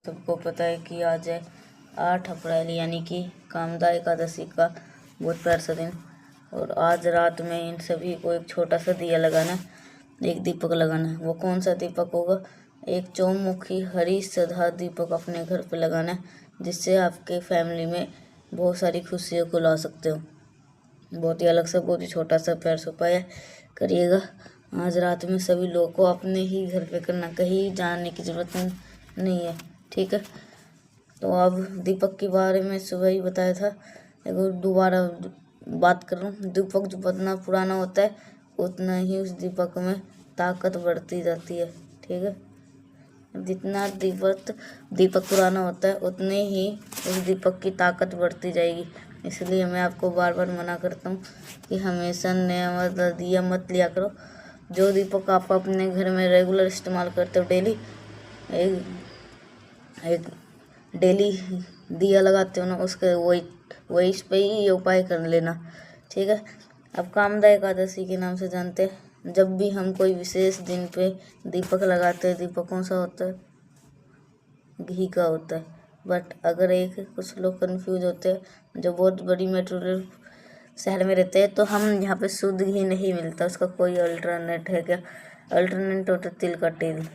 सबको पता है कि आज है 8 अप्रैल यानी कि कामदा एकादशी का बहुत प्यारा सा दिन। और आज रात में इन सभी को एक छोटा सा दिया लगाना है, एक दीपक लगाना है। वो कौन सा दीपक होगा? एक चौमुखी हरी सधा दीपक अपने घर पे लगाना है, जिससे आपके फैमिली में बहुत सारी खुशियों को ला सकते हो। बहुत ही अलग सा, बहुत ही छोटा सा प्यार सा उपाय करिएगा। आज रात में सभी लोगों को अपने ही घर पे करना, कहीं जाने की ज़रूरत नहीं है, ठीक है। तो अब दीपक के बारे में सुबह ही बताया था, एक दोबारा बात कर रहा हूँ। दीपक जो जितना पुराना होता है उतना ही उस दीपक में ताकत बढ़ती जाती है, ठीक है। जितना दीपक पुराना होता है उतने ही उस दीपक की ताकत बढ़ती जाएगी। इसलिए मैं आपको बार बार मना करता हूँ कि हमेशा नया दिया मत लिया करो। जो दीपक आप अपने घर में रेगुलर इस्तेमाल करते हो, डेली दिया लगाते हो ना, उसके वही इस पे ही ये उपाय कर लेना, ठीक है। अब कामदा एकादशी के नाम से जानते हैं, जब भी हम कोई विशेष दिन पे दीपक लगाते हैं, दीपक कौन सा होता है? घी का होता है। बट अगर कुछ लोग कंफ्यूज होते हैं जो बहुत बड़ी मेट्रो शहर में रहते हैं, तो हम यहाँ पे शुद्ध घी नहीं मिलता, उसका कोई अल्टरनेट है क्या? अल्टरनेट होता है तिल का तेल।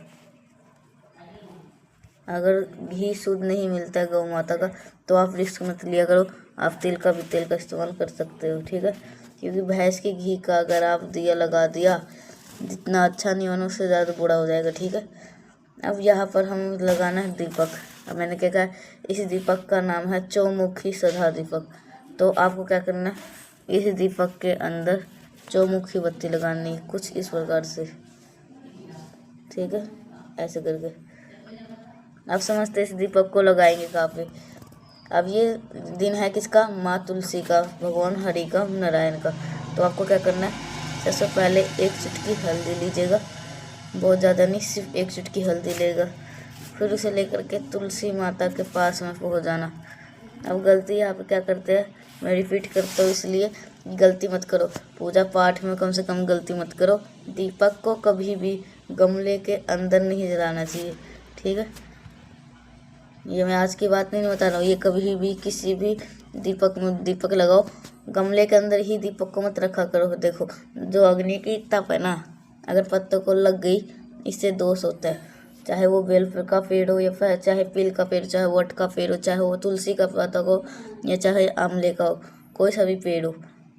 अगर घी शुद्ध नहीं मिलता है गौ माता का, तो आप रिस्क मत लिया करो, आप तेल का इस्तेमाल कर सकते हो, ठीक है। क्योंकि भैंस के घी का अगर आप दिया लगा दिया, जितना अच्छा नहीं होना उससे ज़्यादा बुरा हो जाएगा, ठीक है। अब यहाँ पर हम लगाना है दीपक। अब मैंने क्या कहा, इस दीपक का नाम है चौमुखी सधा दीपक। तो आपको क्या करना है, इस दीपक के अंदर चौमुखी बत्ती लगानी है, कुछ इस प्रकार से, ठीक है, ऐसे करके। आप समझते इस दीपक को लगाएंगे कहाँ पे? अब ये दिन है किसका? माँ तुलसी का, भगवान हरि का, नारायण का। तो आपको क्या करना है, सबसे पहले एक चुटकी हल्दी लीजिएगा, बहुत ज़्यादा नहीं, सिर्फ एक चुटकी हल्दी लेगा। फिर उसे लेकर के तुलसी माता के पास में पहुँच जाना। अब गलती यहाँ पे क्या करते हैं, मैं रिपीट करता हूँ इसलिए गलती मत करो। पूजा पाठ में कम से कम गलती मत करो। दीपक को कभी भी गमले के अंदर नहीं जलाना चाहिए, ठीक है। ये मैं आज की बात नहीं बता रहा हूँ, ये कभी भी किसी भी दीपक लगाओ, गमले के अंदर ही दीपक को मत रखा करो। देखो, जो अग्नि की तप है ना, अगर पत्तों को लग गई, इससे दोष होता है। चाहे वो बेल का पेड़ हो, या फिर चाहे पील का पेड़, चाहे वट का पेड़ हो, चाहे वो तुलसी का पत्ता हो, या चाहे आंवले का हो, कोई सा भी पेड़ हो,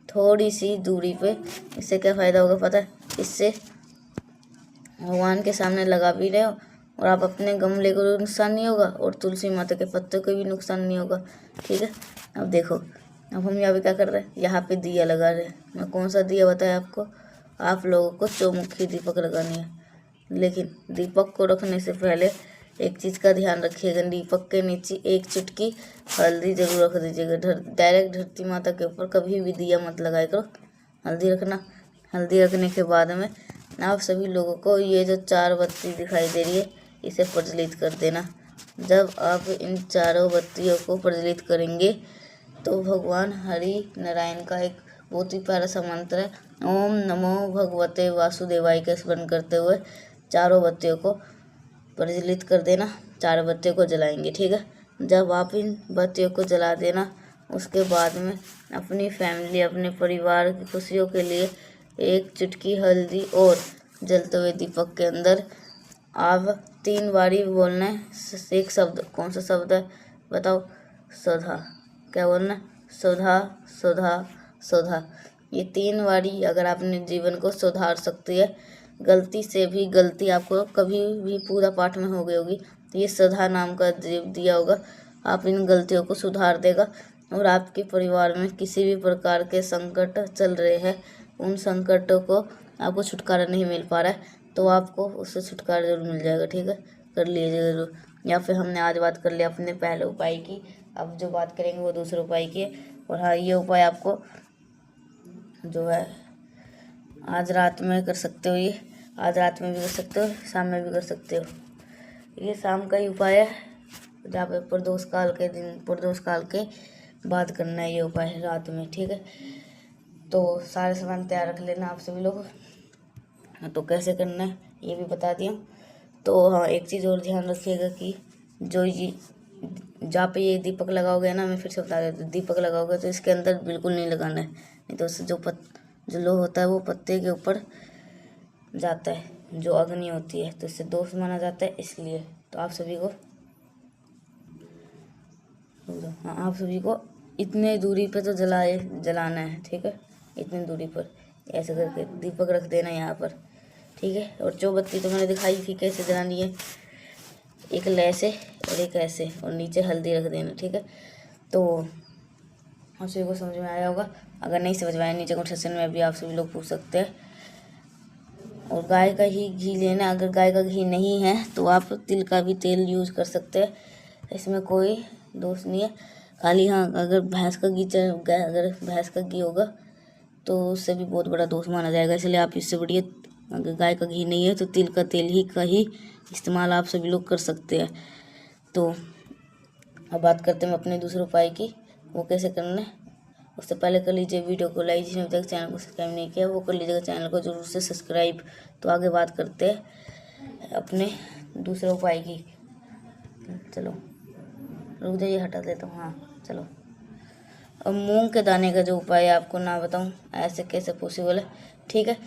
थोड़ी सी दूरी पे। इससे क्या फ़ायदा होगा पता है? इससे भगवान के सामने लगा भी रहे हो और आप अपने गमले को नुकसान नहीं होगा, और तुलसी माता के पत्तों को भी नुकसान नहीं होगा, ठीक है। अब देखो, अब हम यहाँ पे क्या कर रहे हैं, यहाँ पे दिया लगा रहे हैं। मैं कौन सा दिया बताया आपको? आप लोगों को चौमुखी दीपक लगानी है। लेकिन दीपक को रखने से पहले एक चीज़ का ध्यान रखिएगा, दीपक के नीचे एक चुटकी हल्दी जरूर रख दीजिएगा। डायरेक्ट धरती माता के ऊपर कभी भी दिया मत लगाया करो, हल्दी रखना। हल्दी रखने के बाद में आप सभी लोगों को ये जो 4 बत्ती दिखाई दे रही है, इसे प्रज्वलित कर देना। जब आप इन चारों बत्तियों को प्रज्वलित करेंगे, तो भगवान हरि नारायण का एक बहुत ही प्यारा सा मंत्र है, ओम नमो भगवते वासुदेवाय का स्मरण करते हुए चारों बत्तियों को प्रज्वलित कर देना। 4 बत्तियों को जलाएंगे, ठीक है। जब आप इन बत्तियों को जला देना, उसके बाद में अपनी फैमिली, अपने परिवार की खुशियों के लिए एक चुटकी हल्दी और जलते हुए दीपक के अंदर आप 3 बारी बोलना है एक शब्द। कौन सा शब्द है बताओ? सौधा। क्या बोलना है? सौधा, सौधा, सौधा। ये 3 बारी अगर आपने जीवन को सुधार सकती है, गलती से भी गलती आपको कभी भी पूजा पाठ में हो गई होगी, तो ये सौधा नाम का दिया होगा, आप इन गलतियों को सुधार देगा। और आपके परिवार में किसी भी प्रकार के संकट चल रहे हैं, उन संकटों को आपको छुटकारा नहीं मिल पा रहा है, तो आपको उससे छुटकारा जरूर मिल जाएगा, ठीक है। कर लीजिएगा जरूर। या फिर हमने आज बात कर लिया अपने पहले उपाय की, अब जो बात करेंगे वो दूसरे उपाय की है। और हाँ, ये उपाय आपको जो है आज रात में कर सकते हो। ये आज रात में भी कर सकते हो, शाम में भी कर सकते हो। ये शाम का ही उपाय है, जहाँ पे प्रदोष काल के बाद करना है ये उपाय रात में, ठीक है। तो सारे सामान तैयार रख लेना आप सभी लोग। तो कैसे करना है ये भी बता दिया। तो हाँ, एक चीज़ और ध्यान रखिएगा कि जो ये जहाँ पे ये दीपक लगाओगे ना, मैं फिर से बता देती हूँ, दीपक लगाओगे तो इसके अंदर बिल्कुल नहीं लगाना है, नहीं तो उससे जो लो होता है वो पत्ते के ऊपर जाता है, जो अग्नि होती है, तो इससे दोष माना जाता है, इसलिए। तो आप सभी को हाँ, आप सभी को इतने दूरी पे तो जलाना है, ठीक है। इतनी दूरी पर ऐसे करके दीपक रख देना यहाँ पर, ठीक है। और जो बत्ती तो मैंने दिखाई थी कैसे जलानी है, एक ऐसे और एक ऐसे, और नीचे हल्दी रख देना, ठीक है। तो आप सभी को समझ में आया होगा। अगर नहीं समझ में आया, नीचे कमेंट सेक्शन में भी आप सभी लोग पूछ सकते हैं। और गाय का ही घी लेना, अगर गाय का घी नहीं है तो आप तिल का भी तेल यूज़ कर सकते हैं, इसमें कोई दोष नहीं है। खाली हाँ, अगर भैंस का घी होगा तो उससे भी बहुत बड़ा दोष माना जाएगा, इसलिए आप इससे बढ़िया, अगर गाय का घी नहीं है तो तिल का तेल ही इस्तेमाल आप सभी लोग कर सकते हैं। तो अब बात करते हैं अपने दूसरे उपाय की, वो कैसे करना है। उससे पहले कर लीजिए वीडियो को लाइक, जिसने अभी तक चैनल को सब्सक्राइब नहीं किया वो कर लीजिएगा चैनल को जरूर से सब्सक्राइब। तो आगे बात करते हैं अपने दूसरे उपाय की। चलो रुक जाइए, हटा देता हूँ। हाँ चलो, अब मूंग के दाने का जो उपाय है आपको ना बताऊँ ऐसे कैसे पॉसिबल है, ठीक है।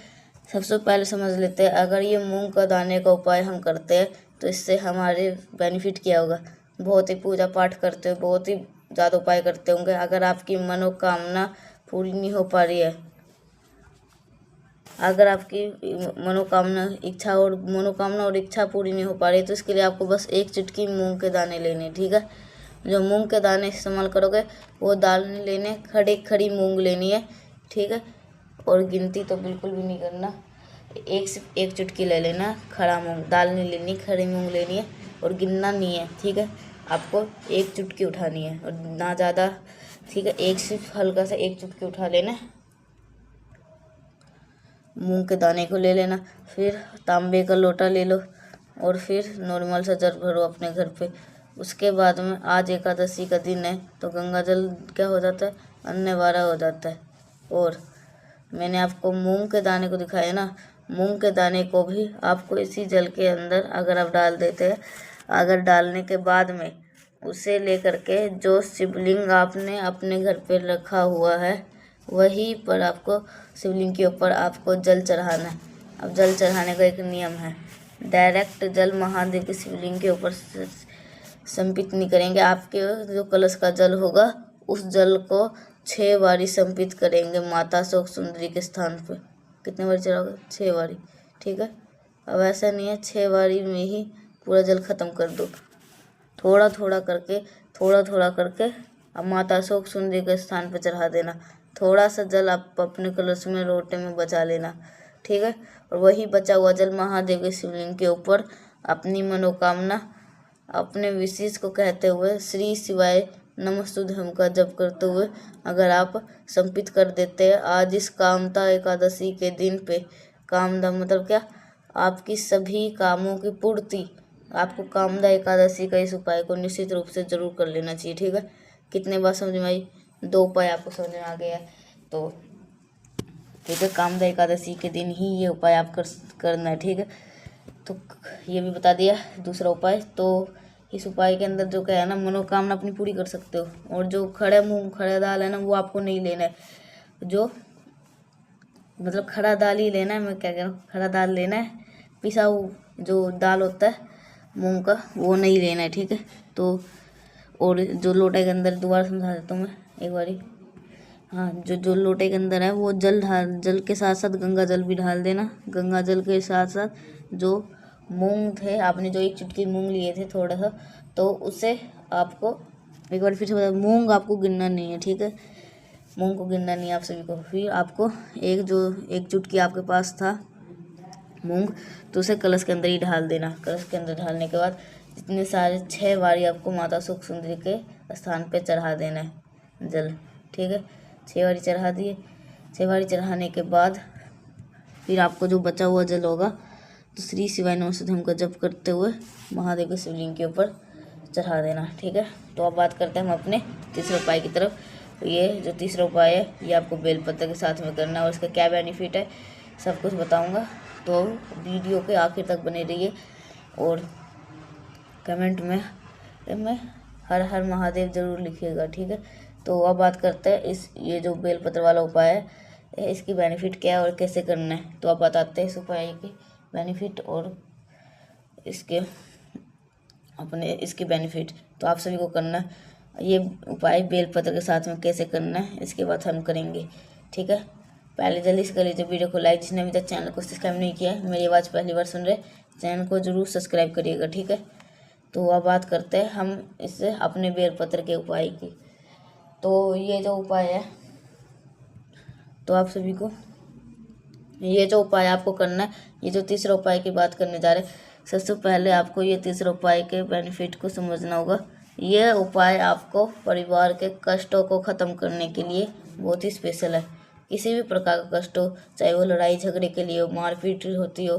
सबसे पहले समझ लेते हैं, अगर ये मूंग का दाने का उपाय हम करते हैं तो इससे हमारे बेनिफिट क्या होगा। बहुत ही पूजा पाठ करते हो, बहुत ही ज़्यादा उपाय करते होंगे, अगर आपकी मनोकामना पूरी नहीं हो पा रही है, अगर आपकी मनोकामना और इच्छा पूरी नहीं हो पा रही है, तो इसके लिए आपको बस एक चुटकी मूंग के दाने लेने, ठीक है। जो मूंग के दाने इस्तेमाल करोगे वो दाने लेने, खड़ी मूंग लेनी है, ठीक है। और गिनती तो बिल्कुल भी नहीं करना, सिर्फ एक चुटकी ले लेना खड़ा मूंग, दाल नहीं लेनी, खड़ी मूंग लेनी है, और गिनना नहीं है, ठीक है। आपको एक चुटकी उठानी है और ना ज़्यादा, ठीक है। सिर्फ हल्का सा एक चुटकी उठा लेना, मूंग के दाने को ले लेना। फिर तांबे का लोटा ले लो और फिर नॉर्मल सा जल भरो अपने घर पे। उसके बाद में आज एकादशी का दिन है तो गंगा जल क्या हो जाता है, अन्नवारा हो जाता है। और मैंने आपको मूंग के दाने को दिखाया ना, मूंग के दाने को भी आपको इसी जल के अंदर अगर आप डाल देते हैं, अगर डालने के बाद में उसे लेकर के जो शिवलिंग आपने अपने घर पे रखा हुआ है वहीं पर आपको शिवलिंग के ऊपर आपको जल चढ़ाना है। अब जल चढ़ाने का एक नियम है, डायरेक्ट जल महादेव के शिवलिंग के ऊपर संपित नहीं करेंगे। आपके जो कलश का जल होगा उस जल को 6 बारी संपित करेंगे माता शोक सुंदरी के स्थान पे। कितने बारी चढ़ाओगे? 6 बारी, ठीक है। अब ऐसा नहीं है 6 बारी में ही पूरा जल खत्म कर दो, थोड़ा थोड़ा करके अब माता शोक सुंदरी के स्थान पे चढ़ा देना। थोड़ा सा जल आप अपने कलश में लोटे में बचा लेना, ठीक है। और वही बचा हुआ जल महादेव के शिवलिंग के ऊपर अपनी मनोकामना, अपने विशेष को कहते हुए श्री शिवाय नमस्तुभ्यं का जप करते हुए अगर आप संपित कर देते हैं आज इस कामदा एकादशी के दिन पे। कामदा मतलब क्या, आपकी सभी कामों की पूर्ति। आपको कामदा एकादशी का इस उपाय को निश्चित रूप से जरूर कर लेना चाहिए, ठीक है। कितने बार समझ में आई? 2 उपाय आपको समझ में आ गया, तो ठीक है। कामदा एकादशी के दिन ही ये उपाय आप करना है, ठीक है। तो ये भी बता दिया दूसरा उपाय। तो इस उपाय के अंदर जो क्या है ना, मनोकामना अपनी पूरी कर सकते हो। और जो खड़ा दाल है ना वो आपको नहीं लेना है, जो मतलब खड़ा दाल ही लेना है। मैं क्या कह रहा हूँ, खड़ा दाल लेना है, पिसा जो दाल होता है मूंग का वो नहीं लेना है, ठीक है। तो और जो लोटे के अंदर, दोबारा समझा देता हूँ मैं एक बारी। हाँ, जो लोटे के अंदर है वो जल के साथ साथ गंगा जल भी डाल देना। गंगा जल के साथ साथ जो मूंग थे, आपने जो एक चुटकी मूंग लिए थे थोड़ा सा, तो उसे आपको एक बार फिर से बता, मूंग आपको गिनना नहीं है, ठीक है। मूंग को गिनना नहीं है आप सभी को। फिर आपको एक चुटकी आपके पास था मूंग, तो उसे कलश के अंदर ही डाल देना। कलश के अंदर डालने के बाद जितने सारे 6 बारी आपको माता सुख सुंदरी के स्थान पे चढ़ा देना है जल, ठीक है। 6 बारी चढ़ा दिए। 6 बारी चढ़ाने के बाद फिर आपको जो बचा हुआ जल होगा तो श्री शिवाय नमस्तुभ्यं का जप करते हुए महादेव के शिवलिंग के ऊपर चढ़ा देना, ठीक है। तो अब बात करते हैं हम अपने तीसरे उपाय की तरफ। तो ये जो तीसरा उपाय है ये आपको बेलपत्र के साथ में करना है, और इसका क्या बेनिफिट है सब कुछ बताऊंगा। तो वीडियो के आखिर तक बने रहिए और कमेंट में में हर हर महादेव जरूर लिखिएगा, ठीक है। तो अब बात करते हैं ये जो बेलपत्र वाला उपाय है इसकी बेनिफिट क्या है और कैसे करना है। तो अब बताते हैं इस उपाय की बेनिफिट और इसके बेनिफिट। तो आप सभी को करना ये उपाय बेलपत्र के साथ में कैसे करना है इसके बाद हम करेंगे, ठीक है। पहले जल्दी से कर लीजिए वीडियो को लाइक, जिसने अभी तक चैनल को सब्सक्राइब नहीं किया है, मेरी आवाज़ पहली बार सुन रहे चैनल को जरूर सब्सक्राइब करिएगा, ठीक है। तो अब बात करते हैं हम इससे अपने बेलपत्र के उपाय की। तो ये जो उपाय है, तो आप सभी को ये जो उपाय आपको करना है, ये जो तीसरा उपाय की बात करने जा रहे हैं, सबसे पहले आपको ये तीसरा उपाय के बेनिफिट को समझना होगा। यह उपाय आपको परिवार के कष्टों को ख़त्म करने के लिए बहुत ही स्पेशल है। किसी भी प्रकार का कष्ट हो, चाहे वो लड़ाई झगड़े के लिए हो, मारपीट होती हो,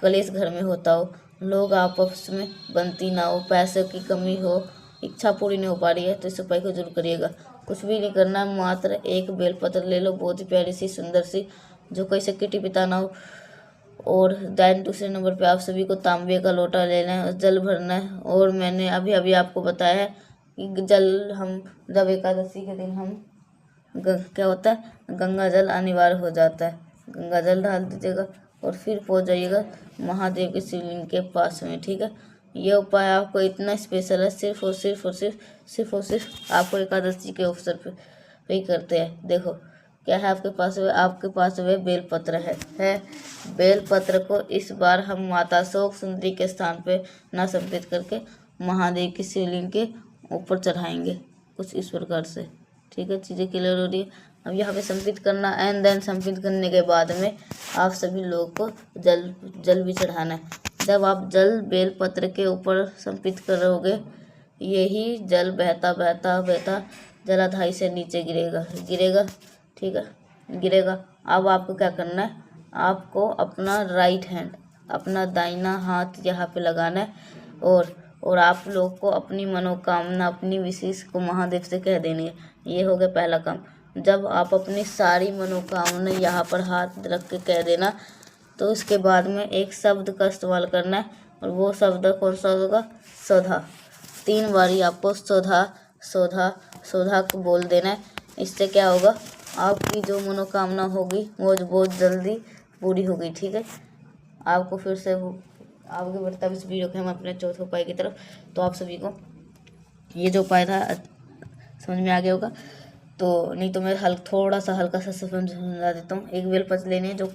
कलेश घर में होता हो, लोग आपस में बनती ना हो, पैसे की कमी हो, इच्छा पूरी नहीं हो पा रही है, तो इस उपाय को जरूर करिएगा। कुछ भी नहीं करना, मात्र एक बेलपत्र ले लो, बहुत ही प्यारी सी सुंदर सी, जो कोई से किटी पिता ना हो। और दैन दूसरे नंबर पे आप सभी को तांबे का लोटा लेना है, जल भरना है। और मैंने अभी अभी आपको बताया है कि जल हम जब एकादशी के दिन हम क्या होता है, गंगा जल अनिवार्य हो जाता है, गंगा जल डाल दीजिएगा और फिर पहुंच जाइएगा महादेव के शिवलिंग के पास में, ठीक है। ये उपाय आपको इतना स्पेशल है, सिर्फ और सिर्फ आपको एकादशी के अवसर पे ही करते हैं। देखो क्या है आपके पास वह बेलपत्र है। बेलपत्र को इस बार हम माता शोक सुंदरी के स्थान पे न समर्पित करके महादेव की शिवलिंग के ऊपर चढ़ाएंगे, कुछ इस प्रकार से, ठीक है। चीज़ें क्लियर हो रही है। अब यहाँ पे समर्पित करना एंड देन समर्पित करने के बाद में आप सभी लोगों को जल भी चढ़ाना है। जब आप जल बेलपत्र के ऊपर समर्पित करोगे, यही जल बहता बहता बहता जलाधारी से नीचे गिरेगा, ठीक है, गिरेगा। अब आपको क्या करना है, आपको अपना राइट हैंड, अपना दाहिना हाथ यहाँ पे लगाना है और आप लोग को अपनी मनोकामना, अपनी विशेष को महादेव से कह देनी है। ये हो गया पहला काम। जब आप अपनी सारी मनोकामना यहाँ पर हाथ रख के कह देना, तो उसके बाद में एक शब्द का इस्तेमाल करना है, और वो शब्द कौन सा होगा, सोधा। 3 बारी आपको सोधा सोधा सोधा को बोल देना है। इससे क्या होगा, आपकी जो मनोकामना होगी वो बहुत जल्दी पूरी होगी, ठीक है। आपको फिर से आगे बढ़ता है इस वीडियो के हम अपने चौथे उपाय की तरफ। तो आप सभी को ये जो उपाय था समझ में आ गया होगा, तो नहीं तो मैं थोड़ा सा हल्का सा समझा देता हूँ। एक बेलपत्र लेने जो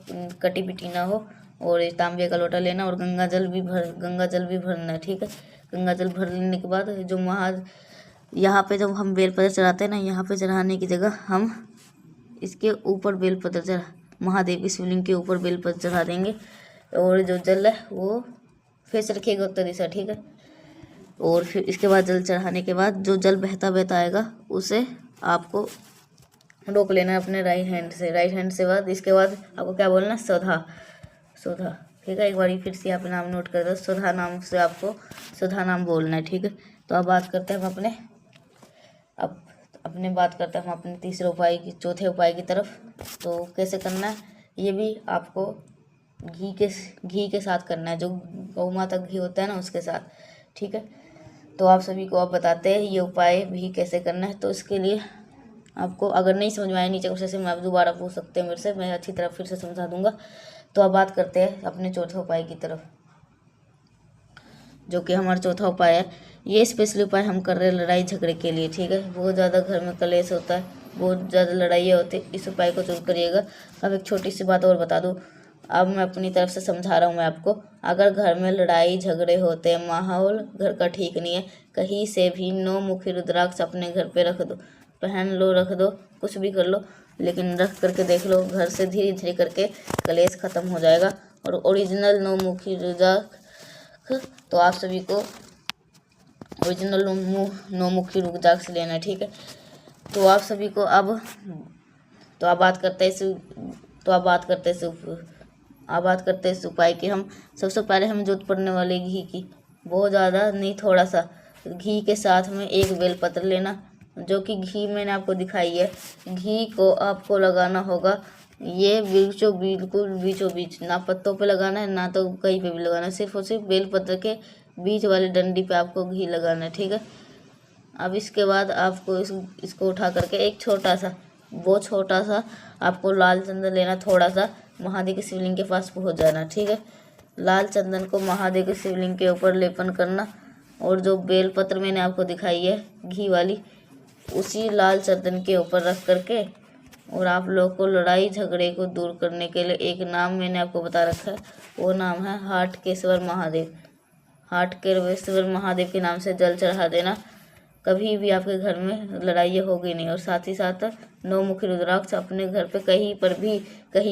कटी पिटी ना हो, और एक तांबे का लोटा लेना, और गंगा जल भी भरना है, ठीक है। गंगा जल भर लेने के बाद जो यहाँ पे जब हम बेलपत्र चढ़ाते हैं ना, यहाँ पे चढ़ाने की जगह हम इसके ऊपर बेलपत्र महादेव की शिवलिंग के ऊपर बेलपत्र चढ़ा देंगे, और जो जल है वो फेस रखिएगा उत्तर दिशा, ठीक है। और फिर इसके बाद जल चढ़ाने के बाद जो जल बहता बहता आएगा उसे आपको रोक लेना है अपने राइट हैंड से बाद इसके बाद आपको क्या बोलना है, सोधा, ठीक है। एक बार फिर से यहाँ पे नाम नोट कर दो, सोधा नाम से आपको सोधा नाम बोलना है, ठीक है। तो अब बात करते हैं हम अपने तीसरे उपाय की, चौथे उपाय की तरफ। तो कैसे करना है, ये भी आपको घी के साथ करना है, जो गौ माता घी होता है ना उसके साथ, ठीक है। तो आप सभी को अब बताते हैं ये उपाय भी कैसे करना है। तो इसके लिए आपको अगर नहीं समझ में आया नीचे क्वेश्चन में आप दोबारा पूछ सकते हैं मेरे से, मैं अच्छी तरह फिर से समझा दूंगा। तो अब बात करते हैं अपने चौथे उपाय की तरफ, जो कि हमारा चौथा उपाय है। ये स्पेशल उपाय हम कर रहे हैं लड़ाई झगड़े के लिए, ठीक है। बहुत ज़्यादा घर में कलेश होता है, बहुत ज़्यादा लड़ाइयाँ होती है, इस उपाय को जरूर करिएगा। अब एक छोटी सी बात और बता दूँ, अब मैं अपनी तरफ से समझा रहा हूँ मैं आपको। अगर घर में लड़ाई झगड़े होते हैं, माहौल घर का ठीक नहीं है, कहीं से भी 9 मुखी रुद्राक्ष अपने घर पे रख दो, पहन लो, रख दो, कुछ भी कर लो, लेकिन रख करके देख लो, घर से धीरे धीरे करके कलेश ख़त्म हो जाएगा। और ओरिजिनल 9 मुखी रुद्राक्ष, तो आप सभी को ओरिजिनल 9 मुखी रुद्राक्ष लेना है, ठीक है। तो आप सभी को अब बात करते हैं इस उपाय की। हम सबसे पहले हम जरूरत पड़ने वाले घी की, बहुत ज़्यादा नहीं, थोड़ा सा घी के साथ में एक बेलपत्र लेना, जो कि घी मैंने आपको दिखाई है। घी को आपको लगाना होगा ये बिल्कुल बीचों बीच, ना पत्तों पे लगाना है ना तो कहीं पे भी लगाना है, सिर्फ और सिर्फ बेलपत्र के बीच वाली डंडी पे आपको घी लगाना है, ठीक है। अब इसके बाद आपको इसको उठा करके एक छोटा सा आपको लाल चंदन लेना, थोड़ा सा महादेव की शिवलिंग के पास पहुंच जाना, ठीक है। लाल चंदन को महादेव की शिवलिंग के ऊपर लेपन करना और जो बेलपत्र मैंने आपको दिखाई है घी वाली, उसी लाल चंदन के ऊपर रख करके, और आप लोग को लड़ाई झगड़े को दूर करने के लिए एक नाम मैंने आपको बता रखा है, वो नाम है हाटकेश्वर महादेव। हाटकेश्वर महादेव के नाम से जल चढ़ा देना, कभी भी आपके घर में लड़ाई होगी नहीं। और साथ ही साथ 9 मुखी रुद्राक्ष अपने घर पे कहीं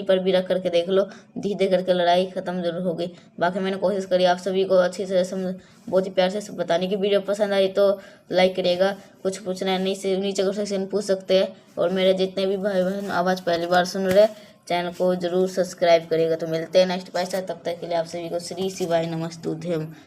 पर भी रख करके देख लो, धीरे करके लड़ाई खत्म जरूर होगी। बाकी मैंने कोशिश करी आप सभी को अच्छी से बहुत ही प्यार से बताने की। वीडियो पसंद आई तो लाइक करिएगा, कुछ पूछना है नीचे को सेक्शन पूछ सकते हैं। और मेरे जितने भी भाई बहन आवाज़ पहली बार सुन रहे हैं, चैनल को जरूर सब्सक्राइब करिएगा। तो मिलते हैं नेक्स्ट पाइसा, तब तक के लिए आप सभी को श्री शिवाय नमस्तुभ्यम।